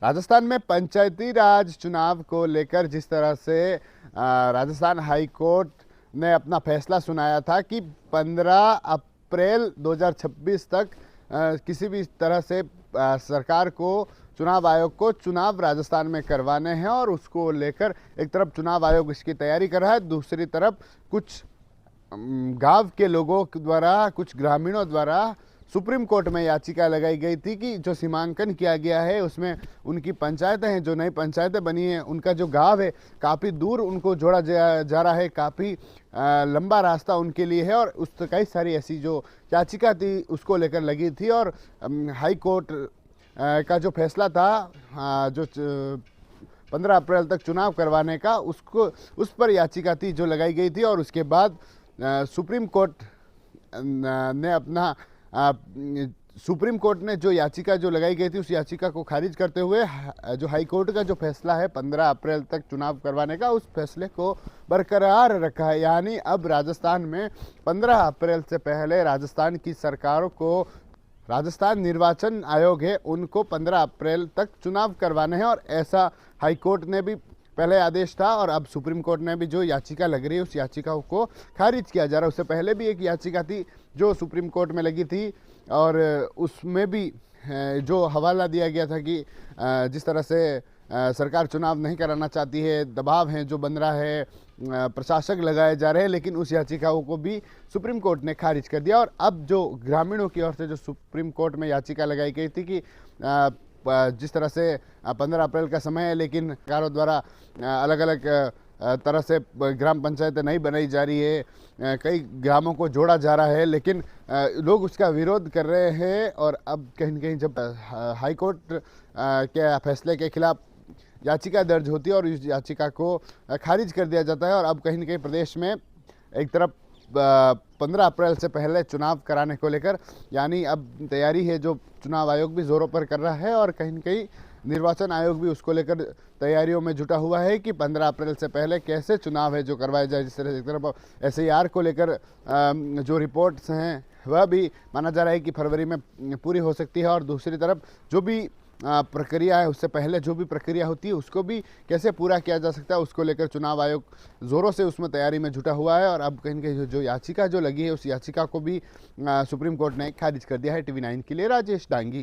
राजस्थान में पंचायती राज चुनाव को लेकर जिस तरह से राजस्थान हाई कोर्ट ने अपना फैसला सुनाया था कि 15 अप्रैल 2026 तक किसी भी तरह से सरकार को चुनाव आयोग को चुनाव राजस्थान में करवाने हैं और उसको लेकर एक तरफ चुनाव आयोग इसकी तैयारी कर रहा है, दूसरी तरफ कुछ गांव के लोगों द्वारा, कुछ ग्रामीणों द्वारा सुप्रीम कोर्ट में याचिका लगाई गई थी कि जो सीमांकन किया गया है उसमें उनकी पंचायतें हैं, जो नई पंचायतें बनी हैं, उनका जो गांव है काफ़ी दूर उनको जोड़ा जा रहा है, काफ़ी लंबा रास्ता उनके लिए है और उस कई सारी ऐसी जो याचिका थी उसको लेकर लगी थी। और हाई कोर्ट का जो फैसला था जो 15 अप्रैल तक चुनाव करवाने का, उसको उस पर याचिका थी जो लगाई गई थी और उसके बाद सुप्रीम कोर्ट ने अपना सुप्रीम कोर्ट ने जो याचिका जो लगाई गई थी उस याचिका को खारिज करते हुए जो हाई कोर्ट का जो फैसला है 15 अप्रैल तक चुनाव करवाने का, उस फैसले को बरकरार रखा है। यानी अब राजस्थान में 15 अप्रैल से पहले राजस्थान की सरकारों को, राजस्थान निर्वाचन आयोग है उनको 15 अप्रैल तक चुनाव करवाने हैं और ऐसा हाई कोर्ट ने भी पहले आदेश था और अब सुप्रीम कोर्ट ने भी जो याचिका लग रही है उस याचिका को खारिज किया जा रहा है। उससे पहले भी एक याचिका थी जो सुप्रीम कोर्ट में लगी थी और उसमें भी जो हवाला दिया गया था कि जिस तरह से सरकार चुनाव नहीं कराना चाहती है, दबाव है जो बन रहा है, प्रशासक लगाए जा रहे हैं, लेकिन उस याचिकाओं को भी सुप्रीम कोर्ट ने खारिज कर दिया। और अब जो ग्रामीणों की ओर से जो सुप्रीम कोर्ट में याचिका लगाई गई थी कि जिस तरह से 15 अप्रैल का समय है लेकिन सरकारों द्वारा अलग अलग तरह से ग्राम पंचायतें नहीं बनाई जा रही है, कई ग्रामों को जोड़ा जा रहा है, लेकिन लोग उसका विरोध कर रहे हैं। और अब कहीं न कहीं जब हाई कोर्ट के फैसले के खिलाफ याचिका दर्ज होती है और इस याचिका को खारिज कर दिया जाता है और अब कहीं न कहीं प्रदेश में एक तरफ 15 अप्रैल से पहले चुनाव कराने को लेकर यानी अब तैयारी है जो चुनाव आयोग भी जोरों पर कर रहा है और कहीं न कहीं निर्वाचन आयोग भी उसको लेकर तैयारियों में जुटा हुआ है कि 15 अप्रैल से पहले कैसे चुनाव है जो करवाए जाए। जिस तरह से एक तरफ SIR को लेकर जो रिपोर्ट्स हैं वह भी माना जा रहा है कि फरवरी में पूरी हो सकती है और दूसरी तरफ जो भी प्रक्रिया है उससे पहले जो भी प्रक्रिया होती है उसको भी कैसे पूरा किया जा सकता है उसको लेकर चुनाव आयोग ज़ोरों से उसमें तैयारी में जुटा हुआ है। और अब कहीं कहीं जो याचिका जो लगी है उस याचिका को भी सुप्रीम कोर्ट ने खारिज कर दिया है। TV9 के लिए राजेश डांगी।